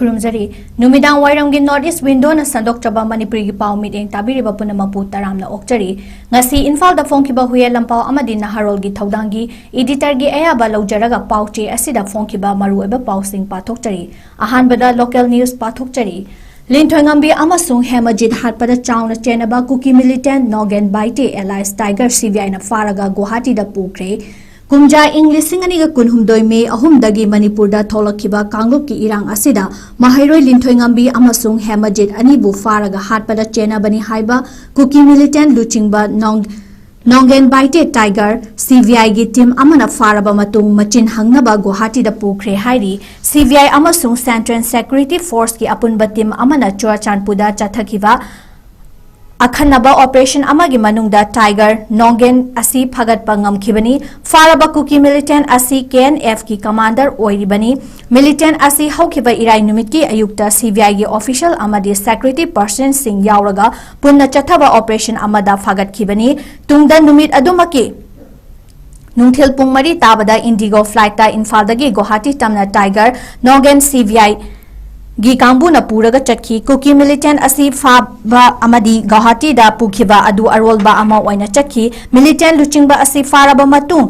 खुरुमजरी नुमिदांग वाइरमगी north east window न संदोक्चबा मणिपुरी की पाव meeting ताबिरिबा पुनमपु तरामना ओक्चरी ngasi Imphal दा फोंखिबा हुए लंपाव अमदि नहारोल की थौदांगी एडिटर की अयाबा लौजरगा पाउचे असिदा फोंखिबा मरुएबा पाउसिंग पाथोक्चरी अहानबदा लोकल न्यूज पाथोक्चरी लिंथोंगंबी अमसुंग हेमजित हाटपदा चाउना चेनबा Kuki militant Nogen Baite alias Tiger CBI न फारगा गुवाहाटी दा पुख्रे 𝐋𝐢𝐯𝐞𝐲𝐸 25th मे अहुमदगी मणिपुर दा थोलखिबा कांगलुप की इरांग असिदा महाइरोय लिंथोंगंबी अमसुंग हेमजित अनिबु फारगा हाटपदा चेनबनी हाइबा कुकी मिलिटेंट लुचिंगबा नोगेन बाइटे टाइगर सीबीआई की टीम अमना फारबा मतुंग मचिन हंगनबा गुवाहाटी दा पुख्रे हाइरी सीबीआई अमसुंग सेंट्रल सिक्योरिटी फोर्स की अपुनबा टीम अमना चुराचांदपुदा चथखिबा अखनबा ऑपरेशन अमगी मनुंगदा टाइगर नोगेन असी फगतपा ngamkhibani फारबा कुकी मिलिटेंट असी KNF की कमांडर ओइरिबनी मिलिटेंट असी हौखिबा इराई नुमित की अयुक्ता सीबीआई की ऑफिशियल अमदी सेक्रेटरी पर्सन सिंह यावरगा पुन्ना चथबा ऑपरेशन अमदा फगतखिबनी तुंगदा नुमित अदुमकी नुंथिल पुंग मरी ताबदा इंडिगो फ्लाइट ता इम्फालदगी गुवाहाटी तमना टाइगर नोगेन सीबीआई गी कांबू न पूरगा चटकी कुकी मिलिटेंट असी फाबा अमदी गुवाहाटी दा पुखिबा अदु अरोलबा अमा ओइना चटकी मिलिटेंट लुचिंगबा असी फारबा मतुंग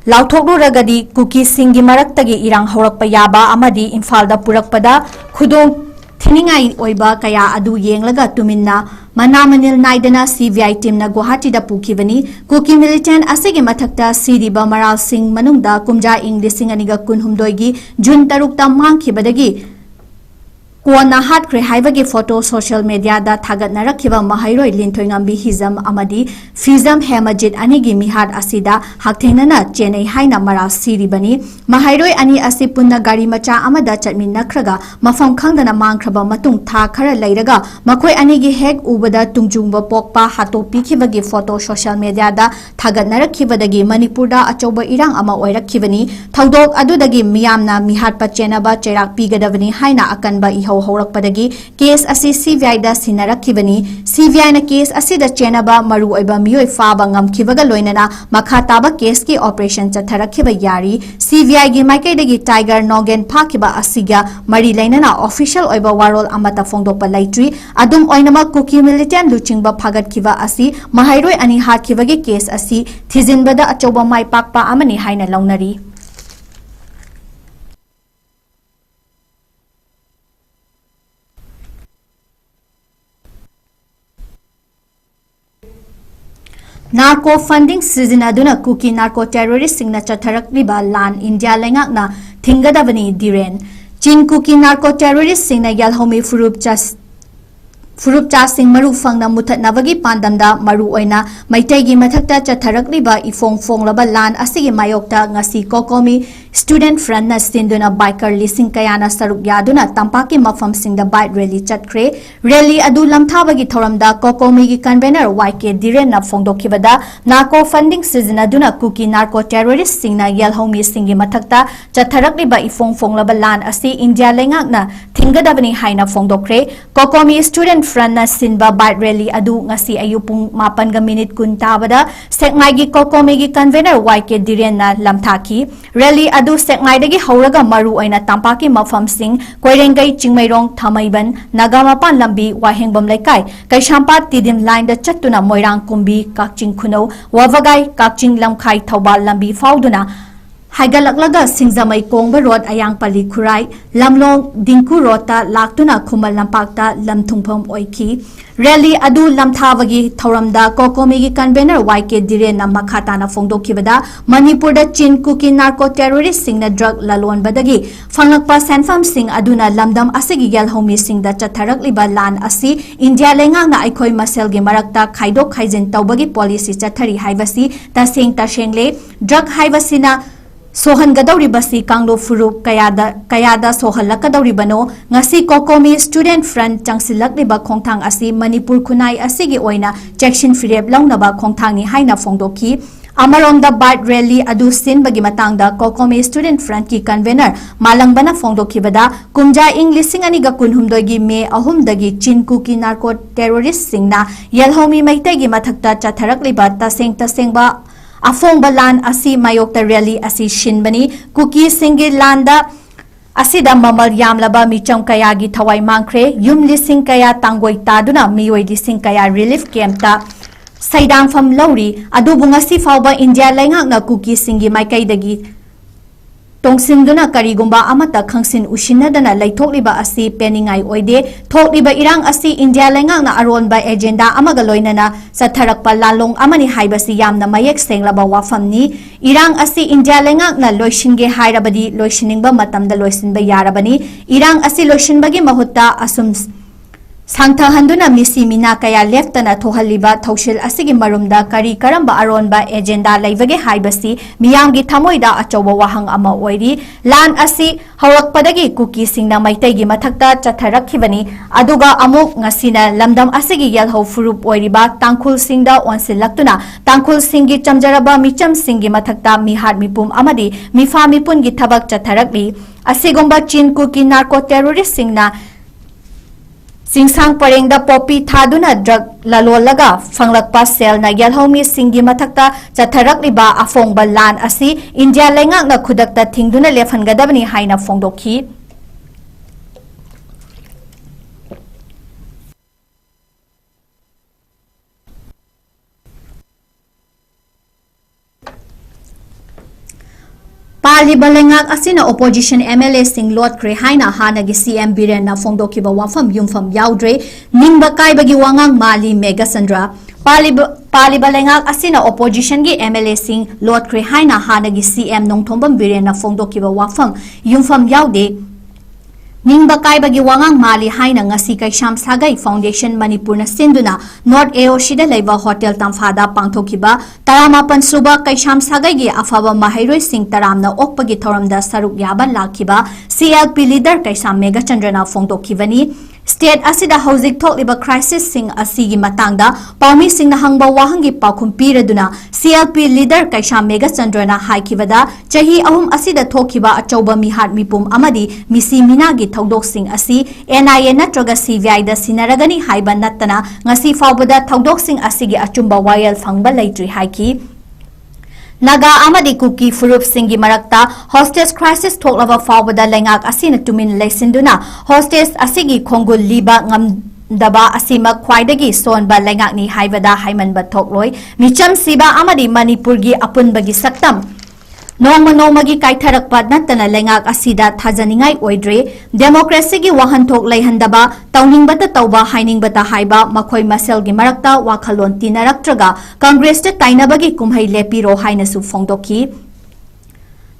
लाउथोगरुरगदी कुकी सिंगी मरक्तगी इरांग हौरकपा याबा अमदी इम्फाल दा पुरकपदा खुदोंग थिनिंगाई ओइबा कया अदु येंगलगा तुमिन्ना मनामनिल नाइदना सीबीआई टीम न गुवाहाटी दा पुखिबनी कुकी मिलिटेंट असिगे मथक्ता सीरीबा मराल सिंह मनुंगदा 𝐿25th 2019 गी जून 3 ता मांगखिबदगी कोना हाटख्रे हाइबगे फोटो सोशल मीडिया दा थागतनरखिबा महाइरोय लिंथोंगंबी हिजम अमदी फिजम हेमजित अनिगी मिहाद असिदा हाक्थेंगना चेन्नई हाइना मरा सिरिबनी महाइरोय अनि असि पुन्ना गाड़ी मचा अमदा चटमिनखरगा मफम खंगदना मांगखरबा मतुंग था खरा लैरगा मखोय अनिगी हेक उबदा तुंगजुंगबा पोकपा हातोपिखिबगी फोटो सोशल मीडिया दा थागतनरखिबदगी मणिपुर दा अचौबा इरांग अमा ओइरखिबनी थौदोक अदुदगी मियामना मिहाद पचेनबा चेराक पिगदबनी हाइना अकनबा इहो हौरकपदगी केस असी सीबीआई दा सिनरखिबनी सीबीआई न केस असी दा चेनबा मरु ओइबा मियोय फाबा ngamkhibगा लोइनना मखा ताबा केस की ऑपरेशन चथरखिबा यारी सीबीआई गी माइकैदगी टाइगर नोगेन फाखिबा असिगा मरी लेनना ऑफिशियल ओइबा वारोल अमता फोंदोकपा लैट्री अदुम ओइनमा कुकी मिलिटेंट लुचिंगबा फागतखिबा असी महाइरोय अनि हाखिबगी केस असी थिजिनबदा अचौबा माइपाकपा अमनि हाइना लौनरी नार्को फंडिंग सिजनदुना कुकी नार्को टेररिस्ट सिंगना चथरकलिबा लान इंडिया लेंगाकना थिंगदबनी दिरेन चीन कुकी नार्को टेररिस्ट सिंगना यलहोमी फुरुप चासिंग मरु फंगना मुथतनबगी पांदमदा मरु ओइना मैतैगी मथक्ता चथरकलिबा इफोंग फोंगलबा लान असिगी मायोक्ता ngasi कोकोमी स्टूडेंट फ्रंट न सिंदुना बाइकर लिसिंग कयाना सरुक यादुना तंपाकी मफम सिंगदा बाइक रैली चटख्रे रैली अदु लमथाबगी थोरमदा कोकोमी की कन्वेनर वाईके दिरेन न फोंदोखिबदा नार्को फंडिंग सीजन अदुना कुकी नार्को टेररिस्ट सिंगना यलहोमी सिंगी मथक्ता चथरकलिबा इफोंग फोंगलबा लान असी इंडिया लेंगाकना थिंगदबनी हाइना फोंदोखरे कोकोमी स्टूडेंट फ्रंट न सिनबा बाइक रैली अदु ngasi अयुपुंग 8:10 ताबदा सेक्माइगी कोकोमीगी कन्वेनर वाईके दिरेन न लमथाकी रैली अदु सेक्माइदगी हौरगा मरु ओइना तंपाकी मफम सिंग कोइरेंगै चिंगमैरोंग थमैबन नागामापान लंबी वाहेंगबम लेकाई कैशांपाट तिदिम लाइन द चट्टुना मोइरांग कुंबी काकचिंग खुनौ वावगाई काकचिंग लमखाई थौबाल लंबी फाउदुना हाइगलकलगा सिंगजमै कोंगबा रोड अयांगपली खुराई लमलोंग दिंकु रोडता लाक्तुना खुमल लंपाकता लमथुंगफम ओइखी रैली अदु लमथाबगी थौरमदा कोकोमीगी कन्वेनर वाईके दिरेन मखाताना फोंदोखिबदा मणिपुर दा चीन कुकी नार्को टेररिस्ट सिंगना ड्रग ललोनबदगी फंगलकपा सेनफम सिंग अदुना लमदम असिगी यलहोमी सिंगदा चथरकलिबा लान असी इंडिया लेंगांगना अखोय मसेलगी मरक्ता खाइदोक खाइजिन तौबगी पॉलिसी चथरी हाइबसी तसेंग तसेंगले ड्रग हाइबसिना सोहनगदौरिबसी कांगलो फुरुप कयादा सोहलकदौरिबनो ngasi कोकोमी स्टूडेंट फ्रंट चंगसिलकलिबा खोंथांग असी मणिपुर खुनाई असिगी ओइना चेक्शन फिरेब लौनबा खोंथांगनी हाइना फोंदोखी अमरोंदा बाइक रैली अदु सिनबगी मतंगदा कोकोमी स्टूडेंट फ्रंट की कन्वेनर मालंगबना फोंदोखिबदा कुमजा इंग 2019 गी मे 3 दगी चीन कुकी नार्को टेररिस्ट सिंगना यलहोमी मैतैगी मथक्ता चथरकलिबा तसेंगबा अफोंग लान असी मायोक्ता रैली असी शिनबनी कुकी सिंगी लांदा asida mamal yamlaba micham kaya gi thawai mangkhre yum lising kaya tangoi taduna miyoi lising kaya relief camp ta saidang fam lauri adu bunga si fawba India laingak na cookie singi maikai dagi tongsindu na karigumba amata khangsin ushinadana laithokliba asi peningai oide thokliba irang asi India laingak na aronba agenda amaga loinana satharakpa lalong amani haibasi yamna mayek senglaba wafamni irang asi India laingak na loishinge hairabadi loishiningba matamda loisinba yarabani irang asi loishinbagi mahutta asum Sangtha handuna misi mina kaya leftana thohaliba thaushil asigi marumda kari karamba aronba agenda laibage haibasi miyamgi thamoida achoba wahang ama oiri lan asi hawakpadagi cookie singna maitegi mathakta chatharakhibani aduga amuk ngasina lamdam asigi yalho furup oiriba tangkhul singda onsilaktuna tangkhul singi chamjaraba micham singi mathakta mihat mipum amadi mifa mipungi thabak chatharakli asigomba chin cookie narco terrorist singna Singsang parengda popi thaduna drug lalolaga fanglakpa sel na yalhomi singi mathakta chatharakliba afongba lan asi India lengak na khudakta thingduna lefhangadabani haina fongdokhi Pali balengak asina opposition MLA sing Lord Kre haina hanagi CM Biren na fongdokiba wafam yumfam yaudre ningba kaibagi wangang mali Mega Sandra Pali balengak asina opposition gi MLA sing Lord Kre haina hanagi CM nongthombam Biren na fongdokiba wafam yumfam yaude Ningba kaibagi wangang mali haina ngasi 𝐋𝐢𝐯𝐞 Foundation Manipur na sinduna North AOC da leiba hotel tamfada pangthokiba taramapan suba 𝐋𝐢𝐯𝐞 gi afaba mahairoi sing taramna okpagi thoramda saruk yaba lakhiba CLP leader 𝐶𝐷 na fongdokhibani State asida hauzik thokliba crisis sing asigi matangda paumi sing na hangba wahangi pakhum piraduna CLP leader 𝐶𝐷 na haikibada chahi ahum asida thokiba achauba mihat mipum amadi misi minagi thodok sing asi NIA natraga CVI da sinaragani haiba nattana ngasi fawbada thodok sing asigi achumba wayal phangba leitri haiki Naga amadi cookie furup singi marakta hostage crisis thoklaba fawbada lengak asina tumin leisinduna hostage asigi khongul liba ngamdaba asima khwaidagi sonba lengak ni haibada haimanba thokloi micham siba amadi manipur gi apunbagi saktam Nongmagi kaitharakpa nattana lengak asida thajaningai oidre democracy gi wahanthok leihandaba tauningbata tauba hainingbata haiba makhoi maselgi marakta wakhalon tinaraktraga congress ta tainabagi kumhai lepiro hainasu fongdokhi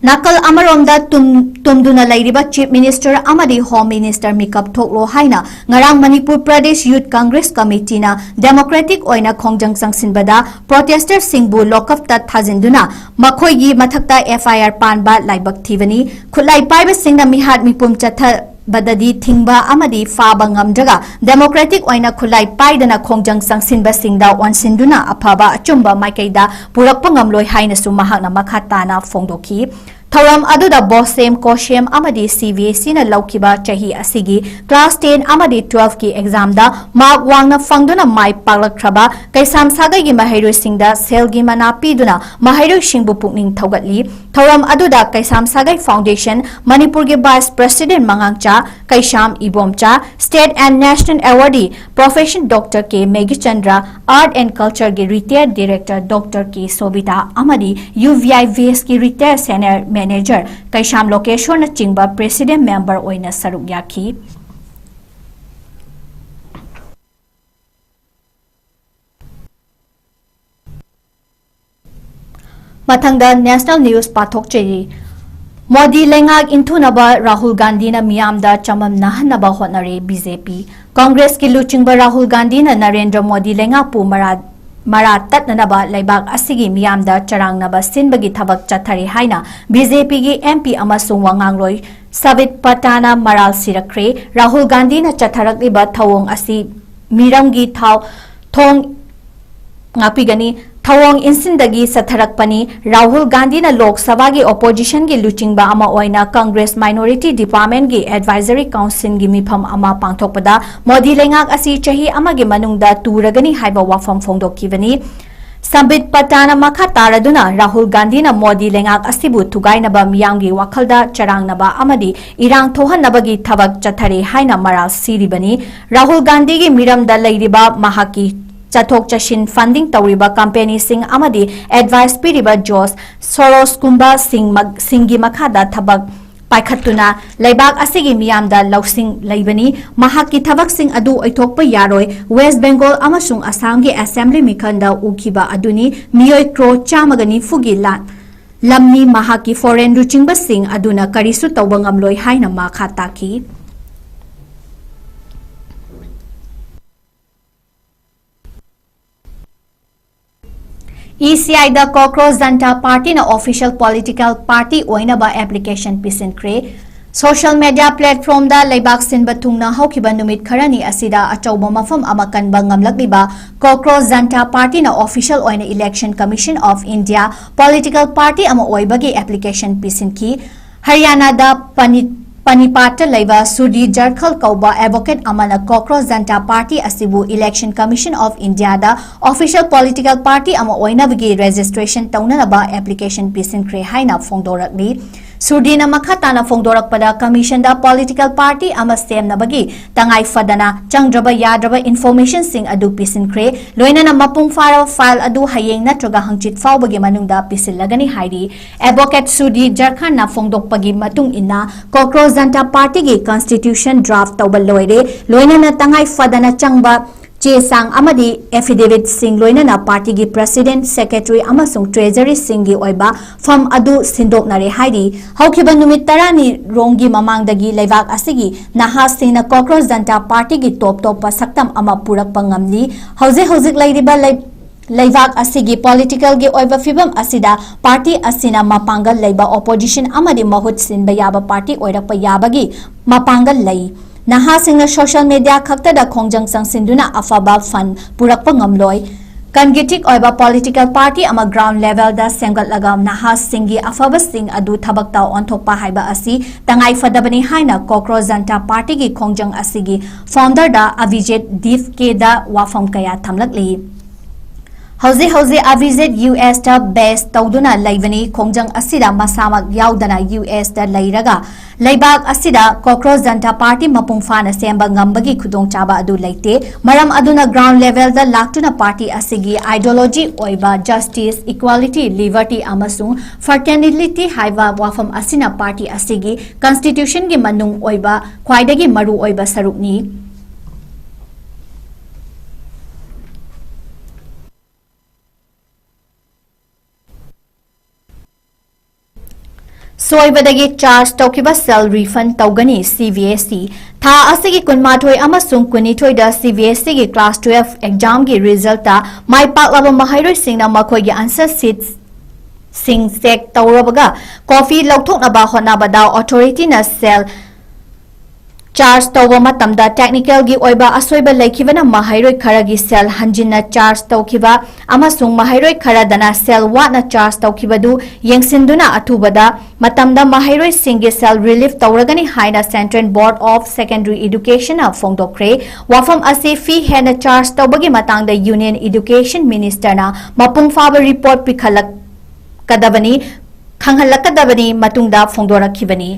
Nakal amaromda tumduna lairiba Chief Minister amadi Home Minister mikap thoklo haina ngarang Manipur Pradesh Youth Congress Committee na Democratic oina khongjang sangsinbada protester singbu lokap ta thajinduna makhoigi mathakta FIR panba laibak thibani khulai paiba singna mihat mipum chatha badadi thingba amadi faba ngamdraga Democratic oina khulai paidana khongjang sangsinba singda wansinduna afaba achumba maikaida purakpa ngamloi haina su mahakna makhatana fongdokhi Thoram aduda bosem koshem amadi CVC na laukiba chahi asigi class 10 amadi 12 ki exam da mark wangna fangduna mai paklakraba 𝐶𝐷 gi mahairu singda selgi mana piduna mahairu singbu pukning thogatli Thoram aduda 𝐶𝐷 Foundation Manipur gi Vice President Mangangcha 𝐋𝐢𝐯𝐸 State and National Awardee Profession Dr. K Megichandra Art and Culture gi Retired Director Dr. K Sobita amadi UVIVS gi Retired Senior Manager 𝐋𝐢𝐯 Lokeshwar na chingba President Member oina saruk yakhi Mathangda National News pathok chei Modi lengak inthunaba Rahul Gandhi na miyamda chamam nahanaba hotnare BJP Congress ki luchingba Rahul Gandhi na Narendra Modi lengak pu Marat tatnanaba laibak asigi miyamda charangnaba sinbagi thabak chathari haina BJP gi MP amasung wangangloi Savit Patana Maral Sirakre Rahul Gandhi na chatharakliba thawong asi miramgi thong ngapigani thawong insindagi satharakpani Rahul Gandhi na Lok Sabha gi opposition gi luchingba ama oina Congress Minority Department gi Advisory Council gi mifam ama pangthokpada Modi lengak asi chahi amagi manungda turagani haiba wafam fongdokkibani Sambit patana makha taraduna Rahul Gandhi na Modi lengak asibu thugainaba miyamgi wakhalda charangnaba amadi irang thohannabagi thabak chathare haina maral siribani Rahul Gandhi gi miramda leiriba mahaki chathok chashin funding tawriba company sing amadi advice piriba Jos Soros kumba singgi makhada thabak paikhatuna leibak asigi miyamda lausing leibani mahaki thabak sing adu oithokpa yaroi West Bengal amasung Assam gi assembly mikhanda ukhiba aduni miyoi kro chamagani fugi lamni mahaki foreign ruchingba sing aduna karisu tawba ngamloi haina makha taki ECI the 𝐶𝐢𝐯𝐞 𝐍𝐞𝐰𝐬 party na official political party oinaba application pisinkhre social media platform da leibak sinba thungna haukiba numit kharani asida achauba mafam amakan bangamlakliba 𝐶𝐢𝐯𝐞 party na official oina election commission of India political party ama oibagi application pisinki Haryana da Panipata laiba Sudi Jarkhal kauba advocate amana 𝐶𝐢𝐯𝐞 party asibu election commission of India da official political party ama oinabagi registration taunanaba application pisinkhre haina phongdorakli Sudina makhatana phongdorakpada commission da political party ama semnabagi tangai fadana changdraba yadraba information sing adu pisinkhre loinana mapung fara file adu hayeng natraga hangchit fawbagi manungda pisilagani hairi advocate Sudi Jarkhal na phongdokpagi matung inna 𝐶𝐢𝐯𝐞 party gi constitution draft tawba loire loinana tangai fadana changba Chesang amadi affidavit sing loinana party gi president secretary amasung treasury singi oiba fam adu sindoknare hairi haukiba numit tarani rongi mamangdagi leibak asigi naha singna 𝐶𝐢𝐯𝐞 party gi top saktam ama purakpa ngamli hauzik leiriba leibak asigi political gi oiba fibam asida party asina mapangal leiba opposition amadi mahut sinba yaba party oirakpa yabagi mapangal lei Naha singna social media khakta da khongjang sangsinduna afaba fund purakpa ngamloi kangitik oiba political party ama ground level da semgat lagam naha singi afaba sing adu thabakta onthokpa haiba asi tangai fadabani haina 𝐶𝐢𝐯𝐞 party gi khongjang asigi founder da Avijit Deep ke da wafam kaya thamlakli Hauzi Avijit US da base tawduna laibani khongjang asida masamak yaudana US da lairaga leibak asida 𝐶𝐢𝐯𝐞 party mapung fana semba ngambagi khudong chaba adu leite maram aduna ground level da laktuna party asigi ideology oiba justice equality liberty amasung fraternity haiba wafam asina party asigi constitution gi manung oiba khwaidagi maru oiba sarukni Soibadagi charge taukiba cell refund taugani CVSE tha asigi kunmathoi amasung kunithoi da CVSE gi class 12 exam gi result ta mai paklaba mahairoi singna makhoi gi answer sheets sing check taurabaga coffee lauthoknaba honabada authority na cell charge tawba matamda technical gi oiba asoiba laikhibana mahairoi kharagi cell hanjinna charge tawkiba amasung mahairoi kharadana cell watna charge tawkibadu yengsinduna athubada matamda mahairoi singi cell relief tawragani haina Central Board of Secondary Education a phongdokre wafam ase fee hena charge tawbagi matangda Union Education Minister na mapung faba report pikhalak kadabani khanghalakadabani matungda phongdorakhibani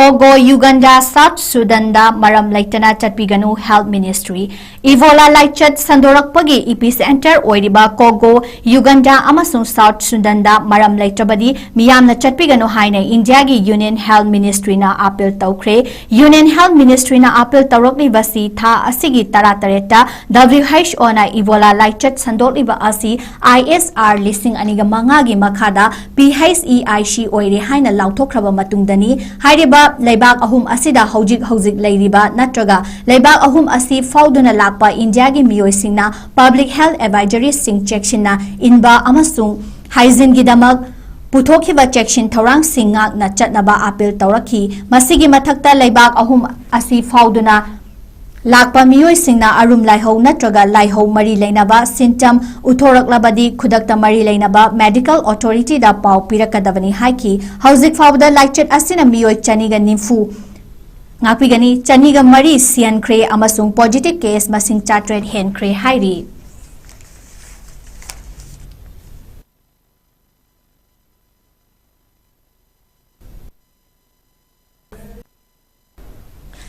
Kogo Uganda South Sudan da maram laitana chatpiganu Health Ministry Ebola laichat sandorakpagi epicenter oiriba Kogo Uganda amasung South Sudan da maram laitrabadi miyamna chatpiganu haina India gi Union Health Ministry na appeal tawkhre Union Health Ministry na appeal tawrokli basi tha asigi taratareta WHO na Ebola laichat sandoliba asi ISR lising aniga manga gi makhada PHEIC oire haina lauthokraba matungdani hairiba leibak ahum asida hojik leiriba natraga leibak ahum asi fauduna lakpa India gi miyoi singna public health advisory sing chection na inba amasung hygiene gi damak puthokhiba chection thorang singak na chatnaba appeal tawrakhi masigi mathakta leibak ahum asi fauduna ꯂꯥꯛꯄ ꯃꯤꯑꯣꯏꯁꯤꯡꯅ ꯑꯔꯨꯝ ꯂꯥꯏꯍꯧ ꯅꯠꯇ꯭ꯔꯒ ꯂꯥꯏꯍꯧ ꯃꯔꯤ ꯂꯩꯅꯕ ꯁꯤꯝꯇꯝ ꯎꯠꯊꯣꯔꯛꯂꯕꯗꯤ ꯈꯨꯗꯛꯇ ꯃꯔꯤ ꯂꯩꯅꯕ ꯃꯦꯗꯤꯀꯦꯜ ꯑꯣꯊꯣꯔꯤꯇꯤꯗ ꯄꯥꯎ ꯄꯤꯔꯛꯀꯗꯕꯅꯤ ꯍꯥꯏꯈꯤ꯫ ꯍꯧꯖꯤꯛ ꯐꯥꯎꯕꯗ ꯂꯥꯏꯆꯠ ꯑꯁꯤꯅ ꯃꯤꯑꯣꯏ 290 ꯉꯥꯛꯄꯤꯒꯅꯤ 203 ꯁꯤꯍꯟꯈ꯭ꯔꯦ ꯑꯃꯁꯨꯡ ꯄꯣꯖꯤꯇꯤꯚ ꯀꯦꯁ ꯃꯁꯤꯡ 800 ꯍꯦꯟꯈ꯭ꯔꯦ ꯍꯥꯏꯔꯤ꯫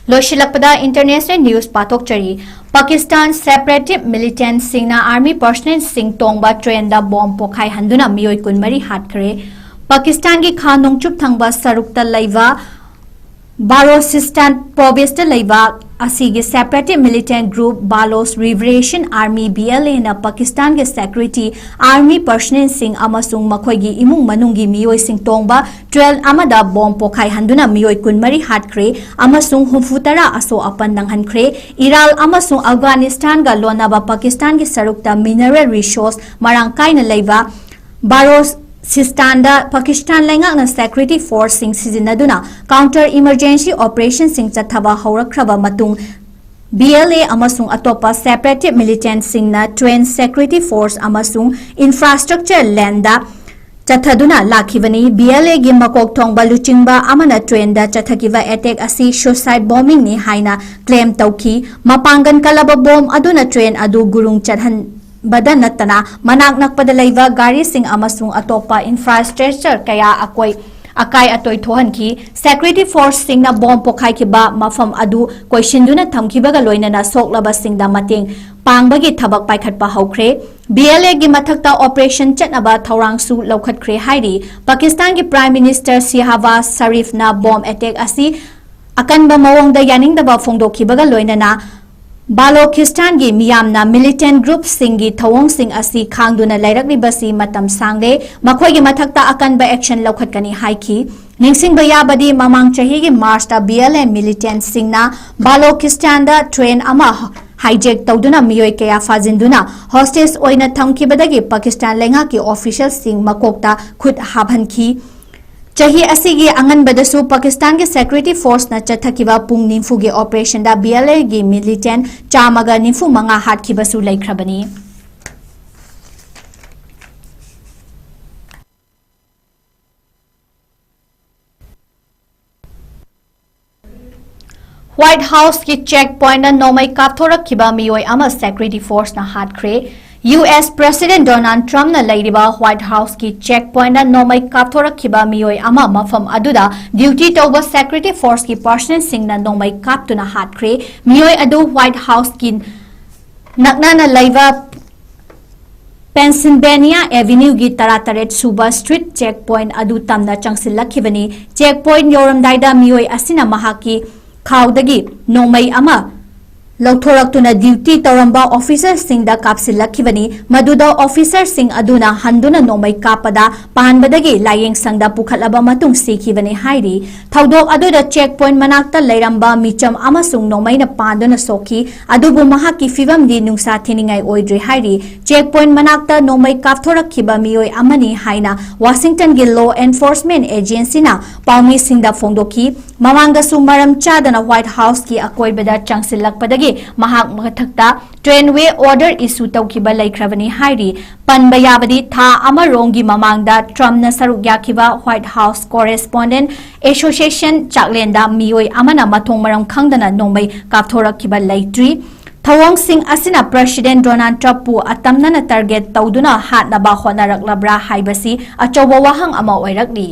लोशिलकपदा इंटरनेशनल न्यूज पाथोक्चरी पाकिस्तान सेपरेटिव मिलिटेंट सिंगना आर्मी पर्सनल सिंग तोंगबा ट्रेन दा बॉम्ब पोखाई हंदुना मियोय कुनमरी हाटखरे। पाकिस्तान की खा नोंगचुप थंगबा सरुकता लैवा बालोचिस्तान प्रोविंस लैवा असीगे separative militant group Baloch liberation army BLA ना पाकिस्तान के सेक्रेटरी आर्मी पर्सनल सिंग अमसुंग मखोयगी इमुंग मनुंगी मियोय सिंग तोंगबा ट्रेन अमदा बॉम्ब पोखाई हंदुना मियोय कुनमरी हाटखरे अमसुंग 70 असो अपन नंगहनखरे। इराल अमसुंग अफगानिस्तान गा लोनाबा पाकिस्तान की सरुकता मिनरल रिसोर्स मरांग कायना लैवा बारोस सिस्तानदा पाकिस्तान लैंगाकना सेक्रेटरी फोर्स सिंग सिजिनदुना काउंटर इमरजेंसी ऑपरेशन सिंग चथबा हौरखरबा मतुंग BLA अमसुंग अतोपा सेपरेटिव मिलिटेंट सिंगना ट्रेन सेक्रेटरी फोर्स अमसुंग इंफ्रास्ट्रक्चर लैंडा चथदुना लाखिबनी। BLA गी मकोक थोंगबा लुचिंगबा अमना ट्रेन दा चथकिबा अटैक असी सुसाइड बॉम्बिंग नि हाइना क्लेम तौखी। मपांगन कलबा बॉम्ब अदुना ट्रेन अदु गुरुंग चढ़न बदा नतना मनाक नकपद लैवा गाड़ी सिंग अमसुंग अतोपा इंफ्रास्ट्रक्चर कया अकाय अतोय थोहनखी। सेक्रेटरी फोर्स सिंगना बॉम्ब पोखाइखिबा मफम अदु कोइशिंदुना थमखिबगा लोइनना सोकलबा सिंगदा मतेंग पांगबगी थबक पाइखटपा हौखरे। BLA गी मथक्ता ऑपरेशन चटनबा थौरांगसु लौखटखरे हाइरी। पाकिस्तान की प्राइम मिनिस्टर शहबाज शरीफना बॉम्ब अटैक असी अकनबा मवोंगदा यानिंगदबा फोंदोखिबगा लोइनना बालोचिस्तान की मियामना मिलिटेंट ग्रुप सिंगी थवोंग सिंग असी खांगदुना लैरकलिबसी मतम सांगले मखोयगी मथक्ता अकनबा एक्शन लौखटकनी हाइखी। निंगसिंगबा याबदी ममांग चहीगी मार्चता BLA मिलिटेंट सिंगना बालोचिस्तानदा ट्रेन अमा हाईजेक तौदुना मियोय कया फाजिंदुना हॉस्टेज ओइना थमखिबदगी पाकिस्तान लेंगा की ऑफिशियल सिंग मकोकता खुद हाभनखी। चही असीगी अंगनबदसु पाकिस्तान के सेक्रेटरी फोर्स न चथकिबा पुंग निफु के ऑपरेशन दा BLA गी मिलिटेंट चामगा निफु मंगा हाटखिबसु लैख्रबनी। व्हाइट हाउस की चेक पॉइंट नोमई काथोरखिबा मियोय अमा सेक्रेटरी फोर्स न हाटखरे। US प्रेसिडेंट डोनाल्ड ट्रम्प न लैरिबा व्हाइट हाउस की चेक पॉइंट नोमई काथोरखिबा मियोय अमा मफम अदुदा ड्यूटी तौबा सेक्रेटरी फोर्स की पर्सनल सिंग न नोमई कापतुना हाटखरे। मियोय अदु व्हाइट हाउस की नकना लैवा पेंसिल्वेनिया एवेन्यू की 38 सुबा स्ट्रीट चेक पॉइंट अदु तमना चंगसिलखिबनी। चेक पॉइंट योरमदाइदा मियोय असिना महाकी खाउदगी नोमई अमा लौथोरक्तुना ड्यूटी तौरंबा ऑफिसर सिंगदा कापसिलखिबनी। मदुदा ऑफिसर सिंग अदुना हंदुना नोमई कापदा पानबदगी लायेंग संगदा पुखलबा मतुंग सीखिबनी हाइरी। थौदोक अदुदा चेक पॉइंट मनाक्ता लैरंबा मिचम अमसुंग नोमईना पांदुना सोखी अदुबु महाकी फिवमदी नुंसा थिनिंगाई ओइद्रे हाइरी। चेक पॉइंट मनाक्ता नोमई कापथोरखिबा मियोय अमनी हाइना वाशिंगटन की लॉ एनफोर्समेंट एजेंसीना पाउमी सिंगदा फोंदोखी। ममांगसु मरम चादना व्हाइट हाउस की अकोइबदा चंगसिलखपदगी महाक मथक्ता ट्रेनवे ऑर्डर इशू तौखिबा लैख्रबनी हाइरी। पनबा याबदी था अमरोंगी ममांगदा ट्रम्पना सरुक याखिबा व्हाइट हाउस कोरेस्पोंडेंट एसोसिएशन चाकलेंदा मियोय अमना मथोंग मरम खंगदना नोमई कापथोरखिबा लैट्री। थवोंग सिंग असिना प्रेसिडेंट डोनाल्ड ट्रम्पपु अतमना टारगेट तौदुना हाटनबा होनारक्लब्रा हाइबसी अचौबा वाहंग अमा ओइरक्ली।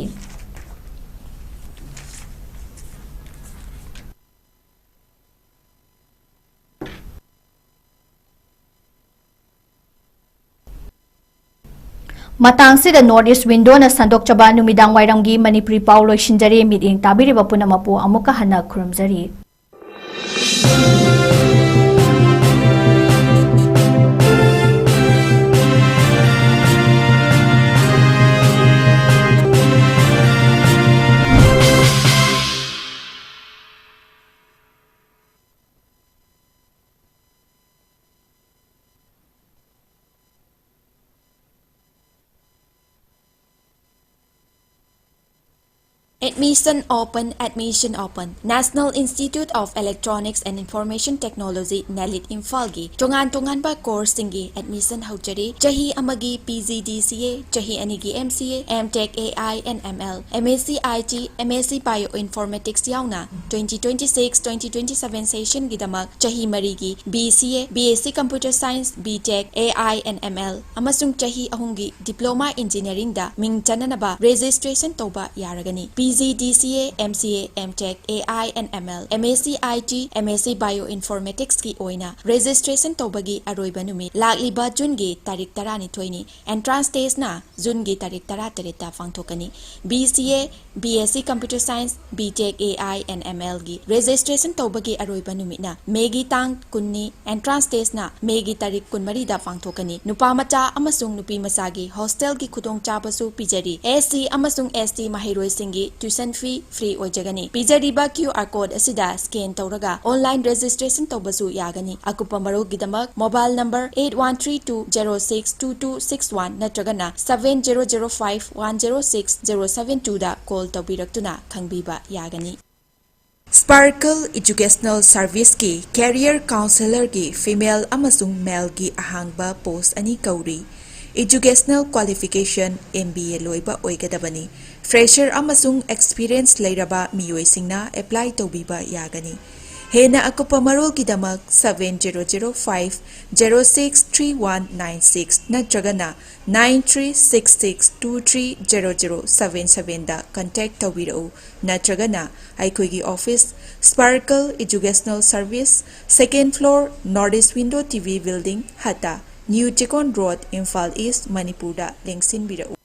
ꯃꯇꯥꯡꯁꯤꯗ ꯅꯣꯔꯠ ꯏꯁ ꯋꯤꯟꯗꯣꯅ ꯁꯟꯗꯣꯛꯆꯕ ꯅꯨꯃꯤꯗꯥꯡ ꯋꯥꯏꯔꯝꯒꯤ ꯃꯅꯤꯄꯨꯔꯤ ꯄꯥꯎ ꯂꯣꯏꯁꯤꯟꯖꯔꯤ꯫ ꯃꯤꯠꯌꯦꯡ ꯇꯥꯕꯤꯔꯤꯕ ꯄꯨꯝꯅꯃꯛꯄꯨ ꯑꯃꯨꯛꯀ ꯍꯟꯅ ꯈꯨꯔꯨꯝꯖꯔꯤ꯫ Admission open. National Institute of Electronics and Information Technology NELIT Imphal-gi tongan-tonganba course-singi admission hauchari chahi amagi PGDCA, chahi anigi MCA, MTech AI and ML, MSc IT, MSc Bioinformatics yauna 2026-2027 session gidamak chahi marigi BCA, BSc Computer Science, BTech AI and ML amasung chahi ahungi Diploma Engineering da ming chananaba registration toba yaragani. PGDCA, MCA, MTech, AI and ML, MSc IT, MSc Bioinformatics ki oina registration tobagi aroiba numit lakliba June gi tarik 12 ni entrance test na June gi tarik 13 ta phangthokani. BCA, BSc Computer Science, BTech AI and ML gi registration tobagi aroiba numit na May gi tang 10 ni entrance test na May gi tarik 13 da phangthokani. Nupa macha amasung nupi masagi hostel gi khudong chabasu pijari SC amasung ST mahiroi singi tuition fee free oijagani. Pijariba QR code asida scan tawraga online registration tawbasu yagani. Akupa maro gidamak mobile number 8132062261 natragana 7005106072 da call tawbiraktuna khangbiba yagani. Sparkle Educational Service ki Career Counselor ki female amasung male ki ahangba post ani kauri. Educational Qualification MBA loiba oigadabani. Fresher amasung experience lairaba miyoisingna apply tawbiba yagani. Hena akupa marol kidamak 7005063196 natragana 9366230077 da contact tawbirao natragana aikoigi office Sparkle Educational Service 2nd floor Northeast Window TV Building Hata New Tekon Road Imphal East Manipur da lengsin birao.